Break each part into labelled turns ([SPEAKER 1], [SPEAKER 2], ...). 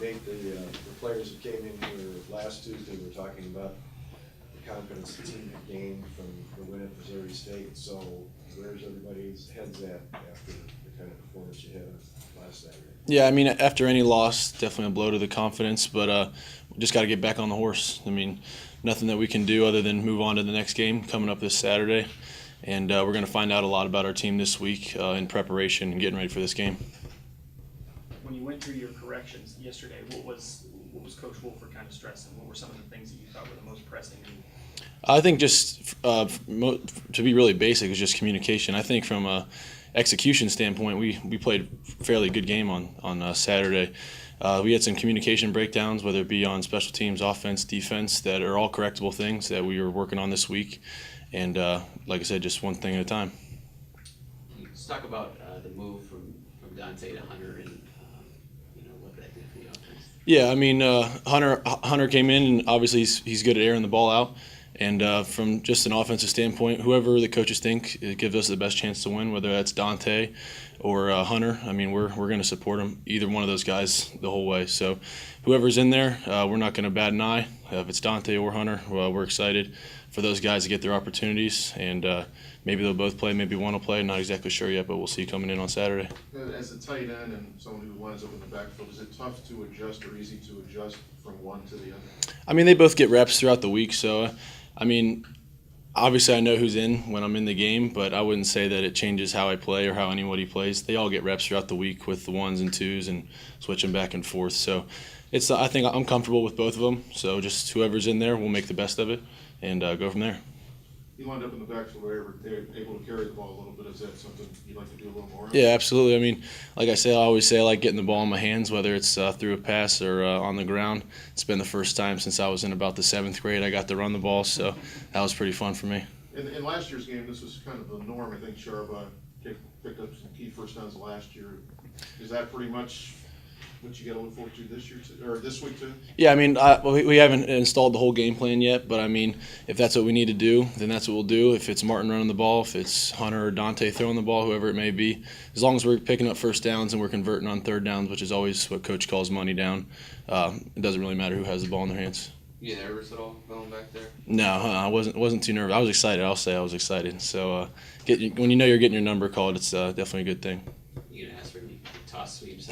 [SPEAKER 1] Nate, the players that came in here last Tuesday were talking about the confidence the team had gained from the win at Missouri State. So where's everybody's heads at after the kind of performance you had last Saturday?
[SPEAKER 2] Yeah, I mean, after any loss, definitely a blow to the confidence, but we just got to get back on the horse. I mean, nothing that we can do other than move on to the next game coming up this Saturday. And we're going to find out a lot about our team this week in preparation and getting ready for this game.
[SPEAKER 3] When you went through your corrections yesterday, what was Coach Wolford kind of stressing? What were some of the things that you thought were the most pressing?
[SPEAKER 2] I think just to be really basic is just communication. I think from a execution standpoint, we played a fairly good game on Saturday. We had some communication breakdowns, whether it be on special teams, offense, defense, that are all correctable things that we were working on this week. And like I said, just one thing at a time.
[SPEAKER 4] Let's talk about the move from Dante to Hunter and what that did for the offense.
[SPEAKER 2] Yeah, I mean, Hunter came in, and obviously he's good at airing the ball out. And from just an offensive standpoint, whoever the coaches think it gives us the best chance to win, whether that's Dante or Hunter, I mean, we're going to support them, either one of those guys, the whole way. So whoever's in there, we're not going to bat an eye. If it's Dante or Hunter, well, we're excited for those guys to get their opportunities. And maybe they'll both play, maybe one will play. Not exactly sure yet, but we'll see coming in on Saturday.
[SPEAKER 5] As a tight end and someone who lines up in the backfield, is it tough to adjust or easy to adjust from one to the other?
[SPEAKER 2] I mean, they both get reps throughout the week, so I mean, obviously I know who's in when I'm in the game, but I wouldn't say that it changes how I play or how anybody plays. They all get reps throughout the week with the ones and twos and switching back and forth. So I think I'm comfortable with both of them. So just whoever's in there, we'll make the best of it and go from there.
[SPEAKER 5] You lined up in the backfield, they're able to carry the ball a little bit. Is that something you'd like to do a little more of?
[SPEAKER 2] Yeah, absolutely. I mean, like I say, I always say I like getting the ball in my hands, whether it's through a pass or on the ground. It's been the first time since I was in about the 7th grade I got to run the ball, so that was pretty fun for me.
[SPEAKER 5] In last year's game, this was kind of the norm. I think Sharba picked up some key first downs last year. Is that pretty much what you got to look forward to this year or this week too?
[SPEAKER 2] Yeah, I mean, we haven't installed the whole game plan yet, but I mean, if that's what we need to do, then that's what we'll do. If it's Martin running the ball, if it's Hunter or Dante throwing the ball, whoever it may be, as long as we're picking up first downs and we're converting on third downs, which is always what Coach calls money down, it doesn't really matter who has the ball in their hands.
[SPEAKER 4] You get nervous at all going back there?
[SPEAKER 2] No, I wasn't too nervous. I was excited. I'll say I was excited. So when you know you're getting your number called, it's definitely a good thing.
[SPEAKER 4] You gonna ask for any toss sweeps?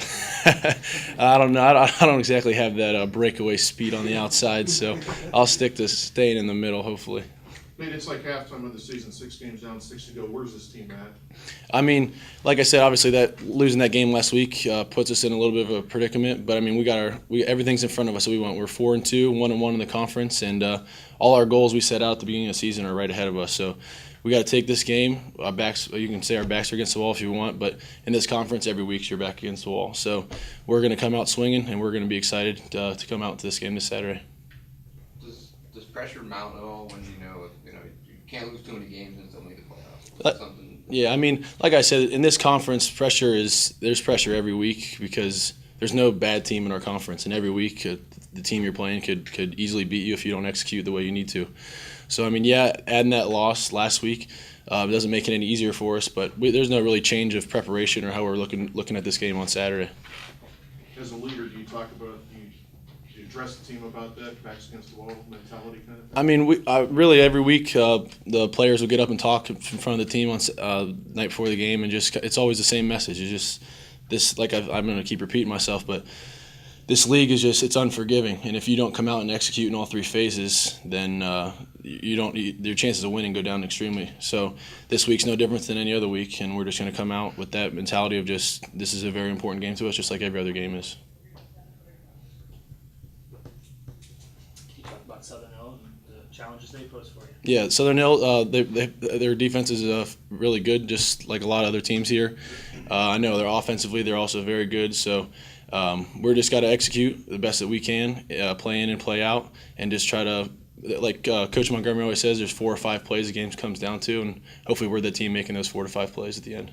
[SPEAKER 2] I don't know. I don't exactly have that breakaway speed on the outside, so I'll stick to staying in the middle, hopefully.
[SPEAKER 5] I mean, it's like halftime of the season, 6 games down, 6 to go. Where's this team at?
[SPEAKER 2] I mean, like I said, obviously that losing that game last week puts us in a little bit of a predicament. But I mean, everything's in front of us. So we're 4-2, 1-1 in the conference, and all our goals we set out at the beginning of the season are right ahead of us. So we got to take this game. Our backs, you can say our backs are against the wall if you want, but in this conference, every week you're back against the wall. So we're going to come out swinging, and we're going to be excited to come out to this game this Saturday.
[SPEAKER 6] Does pressure mount at all when you can't lose too many games and it's only the playoffs? Something.
[SPEAKER 2] Yeah, I mean, like I said, in this conference, there's pressure every week because there's no bad team in our conference, and every week the team you're playing could easily beat you if you don't execute the way you need to. So I mean, yeah, adding that loss last week doesn't make it any easier for us, but there's no really change of preparation or how we're looking at this game on Saturday.
[SPEAKER 5] As a leader, do you talk about do you address the team about that backs against the wall mentality kind of thing?
[SPEAKER 2] I mean, really every week the players will get up and talk in front of the team on night before the game, and it's always the same message. It's just this, like I'm going to keep repeating myself, but this league is it's unforgiving, and if you don't come out and execute in all 3 phases, then your chances of winning go down extremely. So this week's no different than any other week, and we're just going to come out with that mentality of this is a very important game to us, just like every other game is.
[SPEAKER 3] Can you talk about Southern Hill and the challenges they pose for you?
[SPEAKER 2] Yeah, Southern Hill, their defense is really good, just like a lot of other teams here. I know they're offensively, they're also very good, so we're just got to execute the best that we can, play in and play out, and just try to, like Coach Montgomery always says, there's 4 or 5 plays the game comes down to, and hopefully we're the team making those 4 to 5 plays at the end.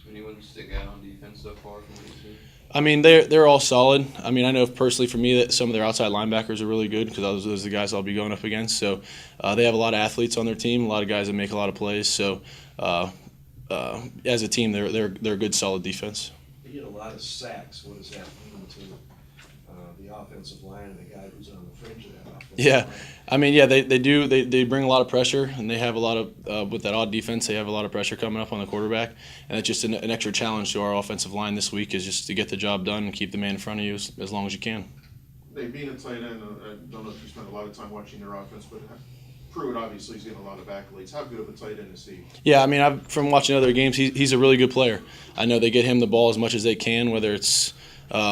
[SPEAKER 6] Anyone stick out on defense so far from what you've seen?
[SPEAKER 2] I mean, they're all solid. I mean, I know personally for me that some of their outside linebackers are really good because those are the guys I'll be going up against. So they have a lot of athletes on their team, a lot of guys that make a lot of plays. So as a team, they're a good, solid defense.
[SPEAKER 1] get a lot of sacks, what does that mean to the offensive line and the guy who's on the fringe of that offensive
[SPEAKER 2] Yeah,
[SPEAKER 1] line?
[SPEAKER 2] I mean, yeah, they do. They bring a lot of pressure, and they have a lot of with that odd defense. They have a lot of pressure coming up on the quarterback, and it's just an extra challenge to our offensive line this week is just to get the job done and keep the man in front of you as long as you can.
[SPEAKER 5] They being a tight end, I don't know if you spent a lot of time watching their offense, but Pruitt obviously is getting a lot of accolades. How good of a tight end is he?
[SPEAKER 2] Yeah, I mean, from watching other games, he's a really good player. I know they get him the ball as much as they can, whether it's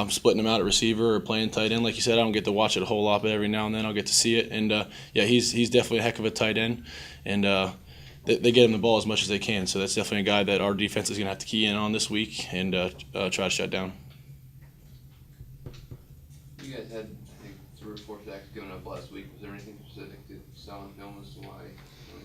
[SPEAKER 2] splitting him out at receiver or playing tight end. Like you said, I don't get to watch it a whole lot, but every now and then I'll get to see it. And yeah, he's definitely a heck of a tight end, and they get him the ball as much as they can. So that's definitely a guy that our defense is going to have to key in on this week and try to shut down.
[SPEAKER 6] You guys had, I think, 3 or 4 sacks given up last week. Was there anything specific to selling film as to why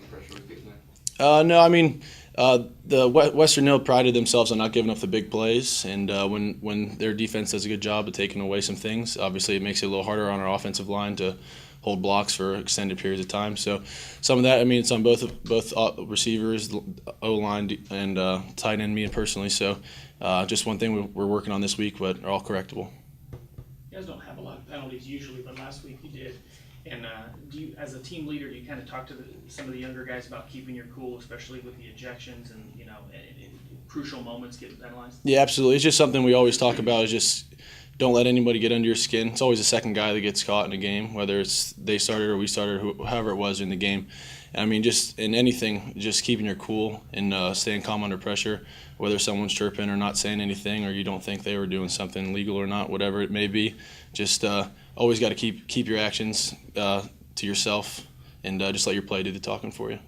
[SPEAKER 6] the pressure was getting there?
[SPEAKER 2] No, I mean, the Western Hill prided themselves on not giving up the big plays, and when their defense does a good job of taking away some things, obviously it makes it a little harder on our offensive line to hold blocks for extended periods of time. So some of that, I mean, it's on both receivers, O-line, and tight end, me and personally. So just one thing we're working on this week, but are all correctable.
[SPEAKER 3] You guys don't have a lot of penalties usually, but last week you did. And do you, as a team leader, do you kind of talk to some of the younger guys about keeping your cool, especially with the ejections and in crucial moments getting penalized?
[SPEAKER 2] Yeah, absolutely. It's just something we always talk about. Is just don't let anybody get under your skin. It's always the second guy that gets caught in a game, whether it's they started or we started, however it was in the game. And I mean, just in anything, just keeping your cool and staying calm under pressure, whether someone's chirping or not saying anything, or you don't think they were doing something legal or not, whatever it may be. Just always got to keep your actions to yourself and just let your play do the talking for you.